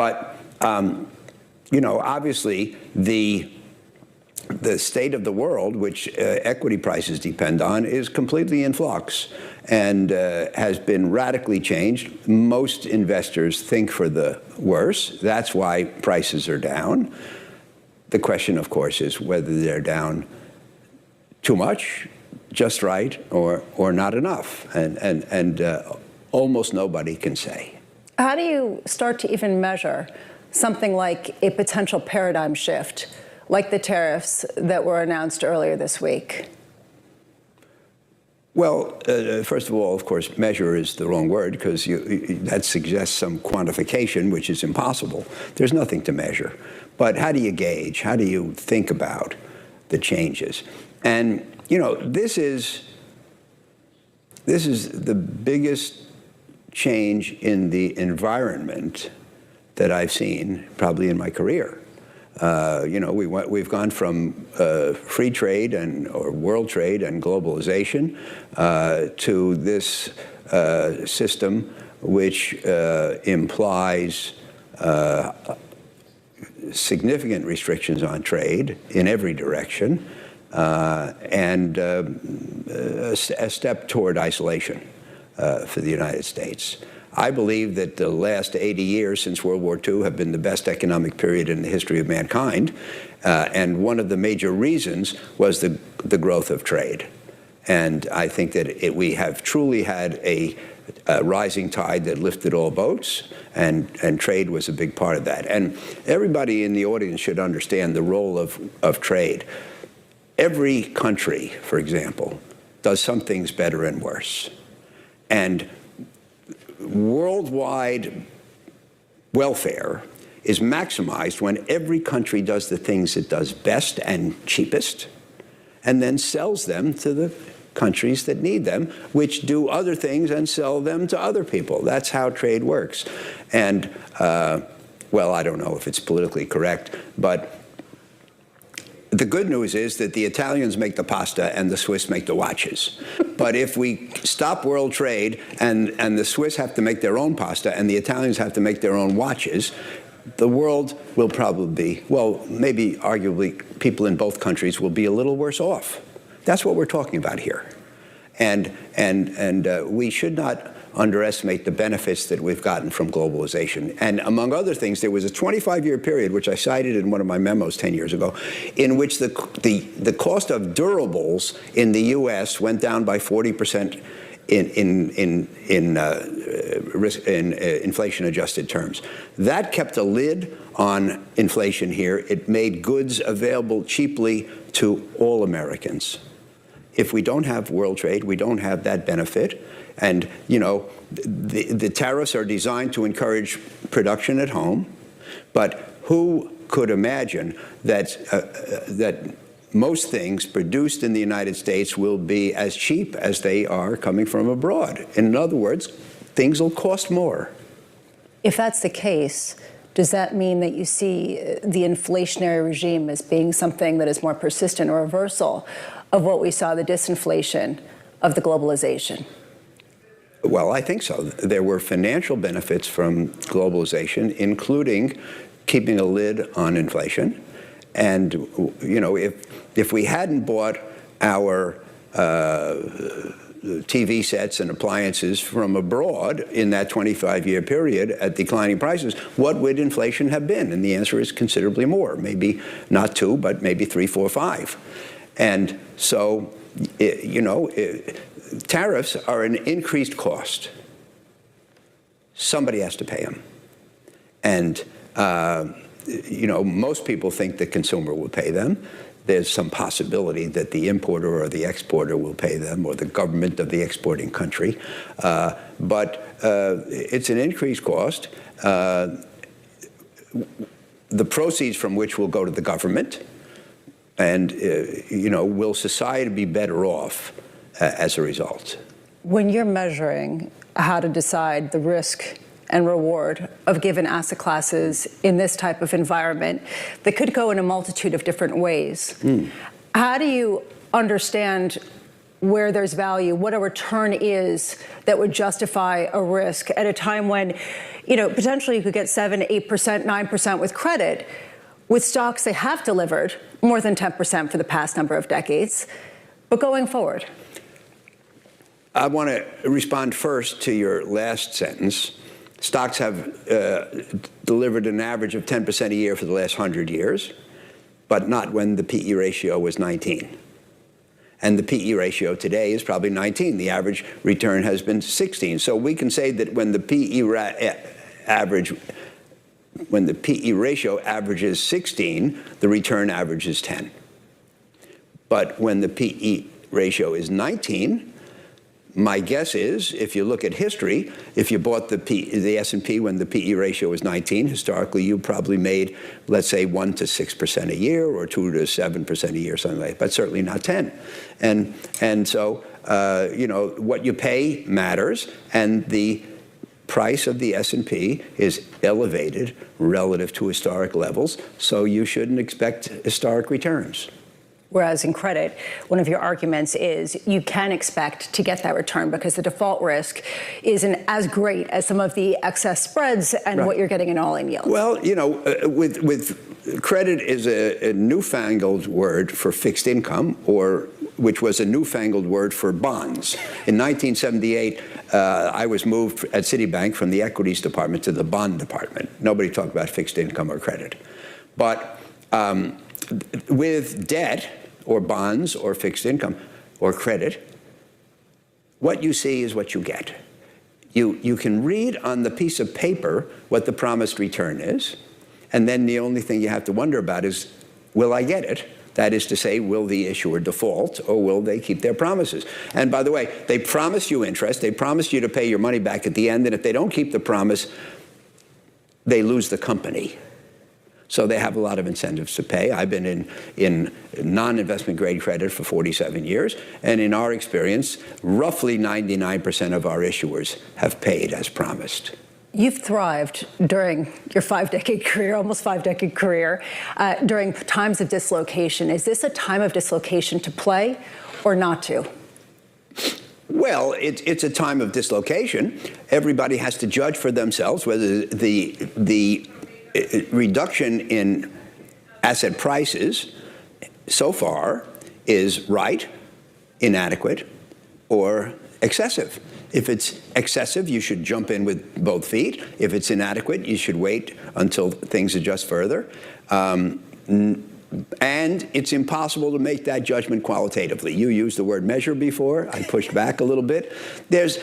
But, obviously, the state of the world, which equity prices depend on, is completely in flux and has been radically changed. Most investors think for the worse. That's why prices are down. The question, of course, is whether they're down too much, just right, or not enough. And almost nobody can say. How do you start to even measure something like a potential paradigm shift, like the tariffs that were announced earlier this week? Well, first of all, of course, measure is the wrong word because that suggests some quantification, which is impossible. There's nothing to measure. But how do you gauge? How do you think about the changes? And, this is the biggest change in the environment that I've seen probably in my career. We've gone from free trade or world trade and globalization to this system which implies significant restrictions on trade in every direction and a step toward isolation for the United States. I believe that the last 80 years since World War II have been the best economic period in the history of mankind, and one of the major reasons was the growth of trade. And I think that we have truly had a rising tide that lifted all boats, and trade was a big part of that. And everybody in the audience should understand the role of trade. Every country, for example, does some things better and worse. And worldwide welfare is maximized when every country does the things it does best and cheapest, and then sells them to the countries that need them, which do other things and sell them to other people. That's how trade works. And, well, I don't know if it's politically correct, but the good news is that the Italians make the pasta and the Swiss make the watches. But if we stop world trade and the Swiss have to make their own pasta and the Italians have to make their own watches, the world will probably be, well, maybe arguably people in both countries will be a little worse off. That's what we're talking about here. And we should not underestimate the benefits that we've gotten from globalization. And among other things, there was a 25-year period, which I cited in one of my memos 10 years ago, in which the cost of durables in the U.S. went down by 40% in inflation-adjusted terms. That kept a lid on inflation here. It made goods available cheaply to all Americans. If we don't have world trade, we don't have that benefit. And, the tariffs are designed to encourage production at home. But who could imagine that most things produced in the United States will be as cheap as they are coming from abroad? In other words, things will cost more. If that's the case, does that mean that you see the inflationary regime as being something that is more persistent, or a reversal of what we saw, the disinflation of the globalization? Well, I think so. There were financial benefits from globalization, including keeping a lid on inflation. And, if we hadn't bought our TV sets and appliances from abroad in that 25-year period at declining prices, what would inflation have been? And the answer is considerably more. Maybe not 2, but maybe 3, 4, 5. And so, tariffs are an increased cost. Somebody has to pay them. And, most people think the consumer will pay them. There's some possibility that the importer or the exporter will pay them, or the government of the exporting country. But it's an increased cost, the proceeds from which will go to the government. And, will society be better off as a result? When you're measuring how to decide the risk and reward of given asset classes in this type of environment that could go in a multitude of different ways, how do you understand where there's value, what a return is that would justify a risk at a time when, potentially you could get 7%, 8%, 9% with credit. With stocks, they have delivered more than 10% for the past number of decades. But going forward? I want to respond first to your last sentence. Stocks have delivered an average of 10% a year for the last 100 years, but not when the PE ratio was 19. And the PE ratio today is probably 19. The average return has been 16. So we can say that when the PE ratio averages 16, the return average is 10. But when the PE ratio is 19, my guess is, if you look at history, if you bought the S&P when the PE ratio was 19, historically you probably made, let's say, 1 to 6% a year, or 2 to 7% a year, something like that, but certainly not 10. And so, what you pay matters, and the price of the S&P is elevated relative to historic levels, so you shouldn't expect historic returns. Whereas in credit, one of your arguments is you can expect to get that return because the default risk isn't as great as some of the excess spreads and what you're getting in all-in yields. Well, with credit is a newfangled word for fixed income, which was a newfangled word for bonds. In 1978, I was moved at Citibank from the equities department to the bond department. Nobody talked about fixed income or credit. But with debt, or bonds, or fixed income, or credit, what you see is what you get. You can read on the piece of paper what the promised return is, and then the only thing you have to wonder about is, will I get it? That is to say, will the issuer default, or will they keep their promises? And by the way, they promise you interest, they promise you to pay your money back at the end, and if they don't keep the promise, they lose the company. So they have a lot of incentives to pay. I've been in non-investment grade credit for 47 years, and in our experience, roughly 99% of our issuers have paid as promised. You've thrived during your almost 5-decade career, during times of dislocation. Is this a time of dislocation to play or not to? Well, it's a time of dislocation. Everybody has to judge for themselves whether the reduction in asset prices so far is right, inadequate, or excessive. If it's excessive, you should jump in with both feet. If it's inadequate, you should wait until things adjust further. And it's impossible to make that judgment qualitatively. You used the word measure before. I pushed back a little bit. There's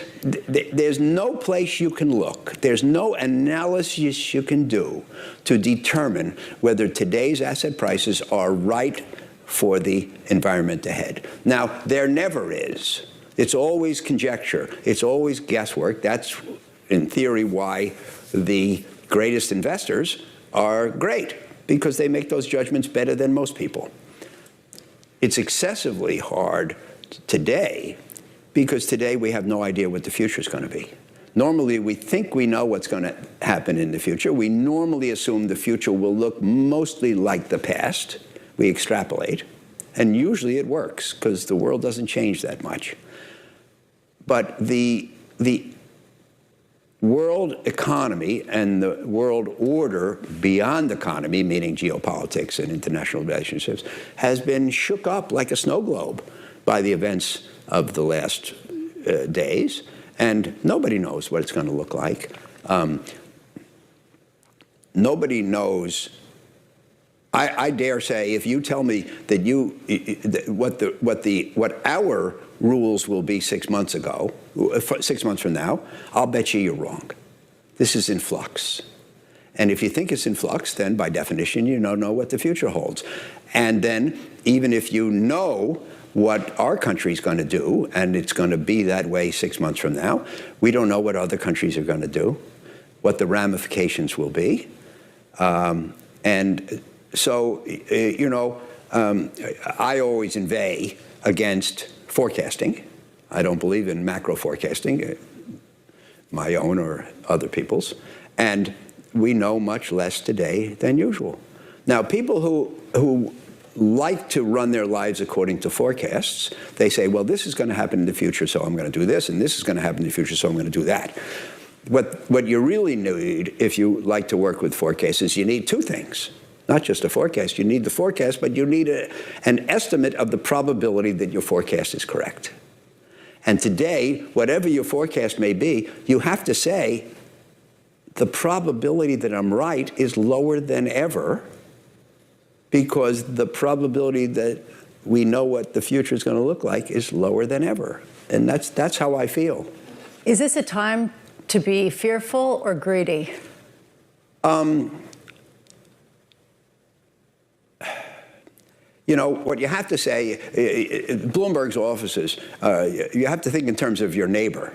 no place you can look. There's no analysis you can do to determine whether today's asset prices are right for the environment ahead. Now, there never is. It's always conjecture. It's always guesswork. That's, in theory, why the greatest investors are great, because they make those judgments better than most people. It's excessively hard today because today we have no idea what the future is going to be. Normally, we think we know what's going to happen in the future. We normally assume the future will look mostly like the past. We extrapolate, and usually it works because the world doesn't change that much. But the world economy and the world order beyond economy, meaning geopolitics and international relationships, has been shook up like a snow globe by the events of the last days, and nobody knows what it's going to look like. Nobody knows. I dare say, if you tell me that what our rules will be 6 months from now, I'll bet you're wrong. This is in flux. And if you think it's in flux, then by definition, you don't know what the future holds. And then even if you know what our country's going to do, and it's going to be that way 6 months from now, we don't know what other countries are going to do, what the ramifications will be. And so, I always inveigh against forecasting. I don't believe in macro forecasting, my own or other people's. And we know much less today than usual. Now, people who like to run their lives according to forecasts. They say, well, this is going to happen in the future, so I'm going to do this, and this is going to happen in the future, so I'm going to do that. What you really need, if you like to work with forecasts, is you need two things. Not just a forecast. You need the forecast, but you need an estimate of the probability that your forecast is correct. And today, whatever your forecast may be, you have to say, the probability that I'm right is lower than ever, because the probability that we know what the future is going to look like is lower than ever. And that's how I feel. Is this a time to be fearful or greedy? You know, what you have to say, Bloomberg's offices, you have to think in terms of your neighbor.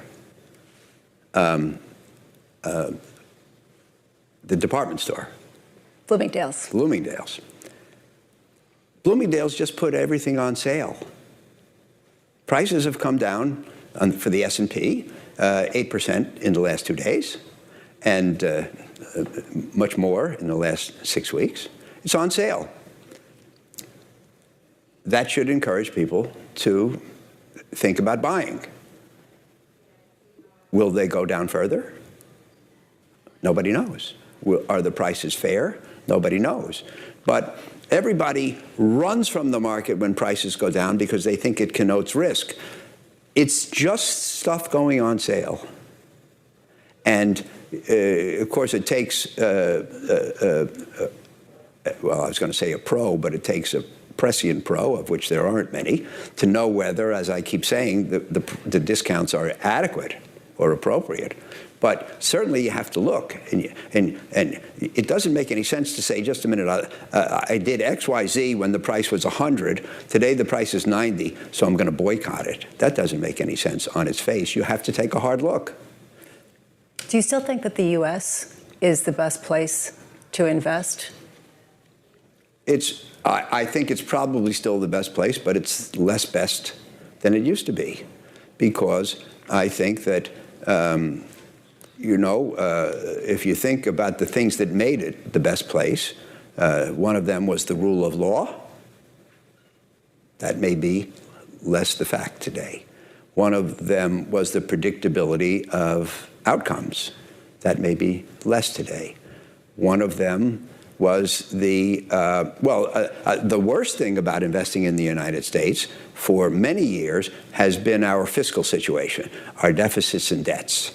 The department store. Bloomingdale's. Bloomingdale's just put everything on sale. Prices have come down for the S&P, 8% in the last 2 days, and much more in the last 6 weeks. It's on sale. That should encourage people to think about buying. Will they go down further? Nobody knows. Are the prices fair? Nobody knows. But everybody runs from the market when prices go down because they think it connotes risk. It's just stuff going on sale. And, of course, it takes, well, I was going to say a pro, but it takes a prescient pro, of which there aren't many, to know whether, as I keep saying, the discounts are adequate or appropriate. But certainly you have to look, and it doesn't make any sense to say, just a minute, I did X, Y, Z when the price was 100. Today the price is 90, so I'm going to boycott it. That doesn't make any sense on its face. You have to take a hard look. Do you still think that the U.S. is the best place to invest? I think it's probably still the best place, but it's less best than it used to be, because I think that, if you think about the things that made it the best place, one of them was the rule of law. That may be less the fact today. One of them was the predictability of outcomes. That may be less today. One of them was the worst thing about investing in the United States for many years has been our fiscal situation, our deficits and debts.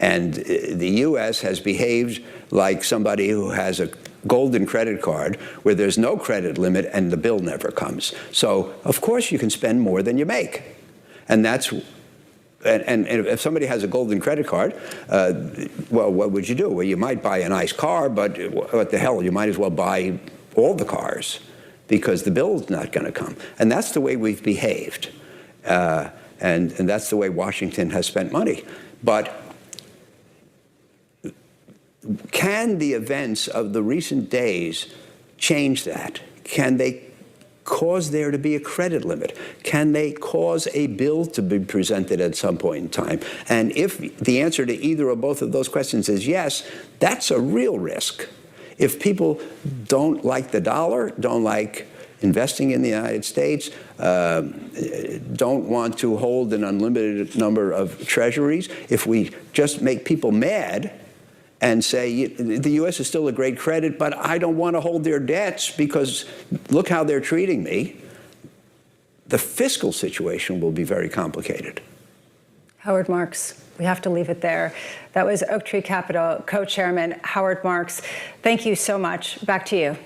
And the U.S. has behaved like somebody who has a golden credit card where there's no credit limit and the bill never comes. So, of course, you can spend more than you make. And that's And if somebody has a golden credit card, well, what would you do? Well, you might buy a nice car, but what the hell? You might as well buy all the cars because the bill's not going to come. And that's the way we've behaved. And that's the way Washington has spent money. But can the events of the recent days change that? Can they cause there to be a credit limit? Can they cause a bill to be presented at some point in time? And if the answer to either or both of those questions is yes, that's a real risk. If people don't like the dollar, don't like investing in the United States, don't want to hold an unlimited number of treasuries, if we just make people mad and say, the U.S. is still a great credit, but I don't want to hold their debts because look how they're treating me, the fiscal situation will be very complicated. Howard Marks, we have to leave it there. That was Oaktree Capital co-chairman Howard Marks. Thank you so much. Back to you.